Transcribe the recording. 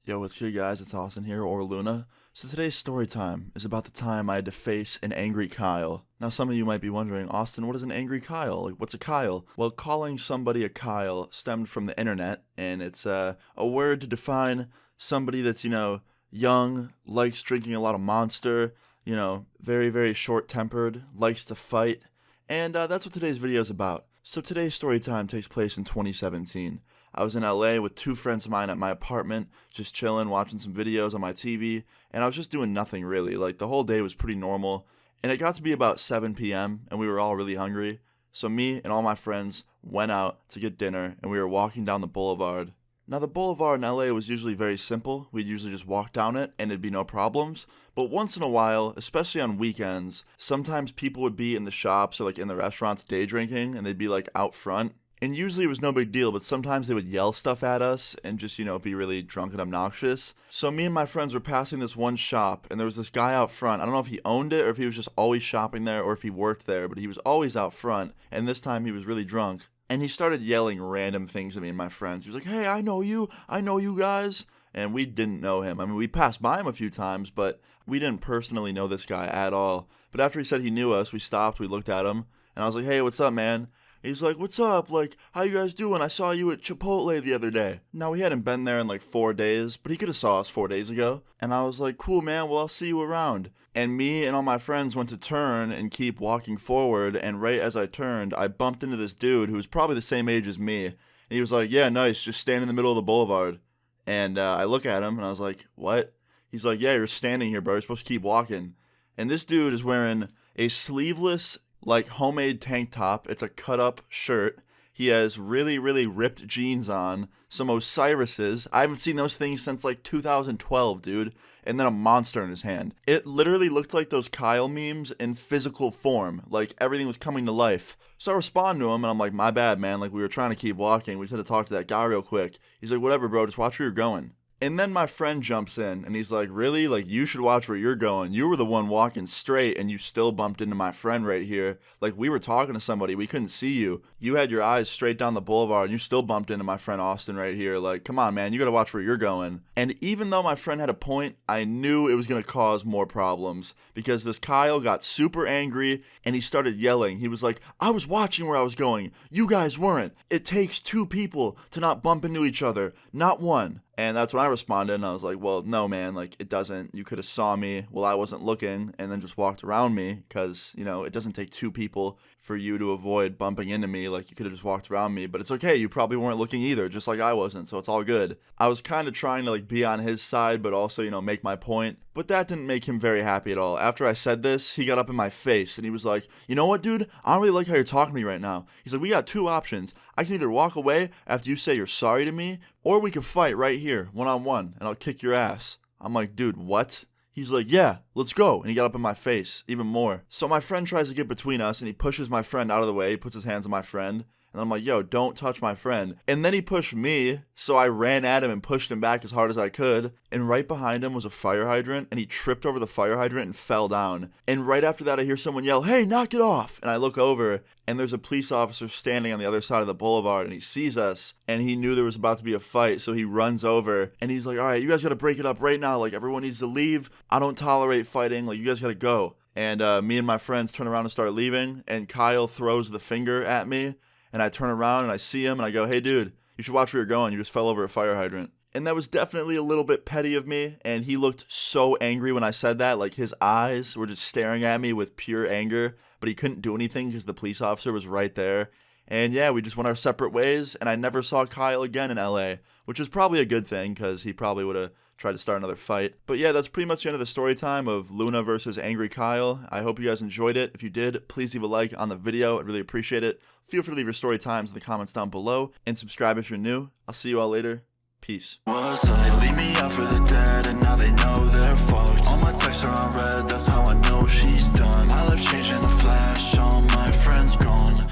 Yo, what's good, guys? It's Austin here, or Luna. So today's story time is about the time I had to face an angry Kyle. Now, some of you might be wondering, Austin, what is an angry Kyle? Like, what's a Kyle? Well, calling somebody a Kyle stemmed from the internet, and it's a word to define somebody that's, young, likes drinking a lot of Monster, very, very short-tempered, likes to fight, and that's what today's video is about. So today's story time takes place in 2017. I was in LA with two friends of mine at my apartment, just chilling, watching some videos on my TV, and I was just doing nothing really. Like, the whole day was pretty normal, and it got to be about 7 p.m., and we were all really hungry. So me and all my friends went out to get dinner, and we were walking down the boulevard. Now, the boulevard in LA was usually very simple. We'd usually just walk down it, and it'd be no problems. But once in a while, especially on weekends, sometimes people would be in the shops or like in the restaurants day drinking, and they'd be like out front. And usually it was no big deal, but sometimes they would yell stuff at us and just, be really drunk and obnoxious. So me and my friends were passing this one shop, and there was this guy out front. I don't know if he owned it or if he was just always shopping there or if he worked there, but he was always out front, and this time he was really drunk. And he started yelling random things at me and my friends. He was like, "Hey, I know you guys." And we didn't know him. I mean, we passed by him a few times, but we didn't personally know this guy at all. But after he said he knew us, we stopped, we looked at him, and I was like, "Hey, what's up, man?" He's like, "What's up? Like, how you guys doing? I saw you at Chipotle the other day." Now, we hadn't been there in like 4 days, but he could have saw us 4 days ago. And I was like, "Cool, man. Well, I'll see you around." And me and all my friends went to turn and keep walking forward. And right as I turned, I bumped into this dude who was probably the same age as me. And he was like, "Yeah, nice. Just stand in the middle of the boulevard." And I look at him and I was like, "What?" He's like, "Yeah, you're standing here, bro. You're supposed to keep walking." And this dude is wearing a sleeveless, like, homemade tank top. It's a cut-up shirt. He has really, really ripped jeans on, some Osiris's. I haven't seen those things since, like, 2012, dude. And then a Monster in his hand. It literally looked like those Kyle memes in physical form. Like, everything was coming to life. So I respond to him, and I'm like, "My bad, man. Like, we were trying to keep walking. We just had to talk to that guy real quick." He's like, "Whatever, bro. Just watch where you're going." And then my friend jumps in, and he's like, "Really? Like, you should watch where you're going. You were the one walking straight, and you still bumped into my friend right here. Like, we were talking to somebody. We couldn't see you. You had your eyes straight down the boulevard, and you still bumped into my friend Austin right here. Like, come on, man. You gotta watch where you're going." And even though my friend had a point, I knew it was gonna cause more problems, because this Kyle got super angry, and he started yelling. He was like, "I was watching where I was going. You guys weren't. It takes 2 people to not bump into each other, not 1. And that's when I responded, and I was like, "Well, no, man, like, it doesn't. You could have saw me while I wasn't looking and then just walked around me, because, it doesn't take 2 people for you to avoid bumping into me. Like, you could have just walked around me, but it's okay. You probably weren't looking either, just like I wasn't, so it's all good." I was kind of trying to, like, be on his side, but also, make my point. But that didn't make him very happy at all. After I said this, he got up in my face, and he was like, "You know what, dude? I don't really like how you're talking to me right now." He's like, "We got 2 options. I can either walk away after you say you're sorry to me, or we can fight right here, one-on-one, and I'll kick your ass." I'm like, "Dude, what?" He's like, "Yeah, let's go." And he got up in my face even more. So my friend tries to get between us, and he pushes my friend out of the way. He puts his hands on my friend. And I'm like, "Yo, don't touch my friend." And then he pushed me, so I ran at him and pushed him back as hard as I could. And right behind him was a fire hydrant, and he tripped over the fire hydrant and fell down. And right after that, I hear someone yell, "Hey, knock it off!" And I look over, and there's a police officer standing on the other side of the boulevard, and he sees us, and he knew there was about to be a fight, so he runs over, and he's like, "All right, you guys gotta break it up right now. Like, everyone needs to leave. I don't tolerate fighting. Like, you guys gotta go." And me and my friends turn around and start leaving, and Kyle throws the finger at me. And I turn around and I see him and I go, "Hey, dude, you should watch where you're going. You just fell over a fire hydrant." And that was definitely a little bit petty of me. And he looked so angry when I said that. Like, his eyes were just staring at me with pure anger. But he couldn't do anything because the police officer was right there. And yeah, we just went our separate ways. And I never saw Kyle again in LA, which is probably a good thing, because he probably would have tried to start another fight. But yeah, that's pretty much the end of the story time of Luna versus Angry Kyle. I hope you guys enjoyed it. If you did, please leave a like on the video. I'd really appreciate it. Feel free to leave your story times in the comments down below, and subscribe if you're new. I'll see you all later. Peace. They leave me out for the dead, and now they know they're fucked. All my texts are on red, that's how I know she's done. My life changing.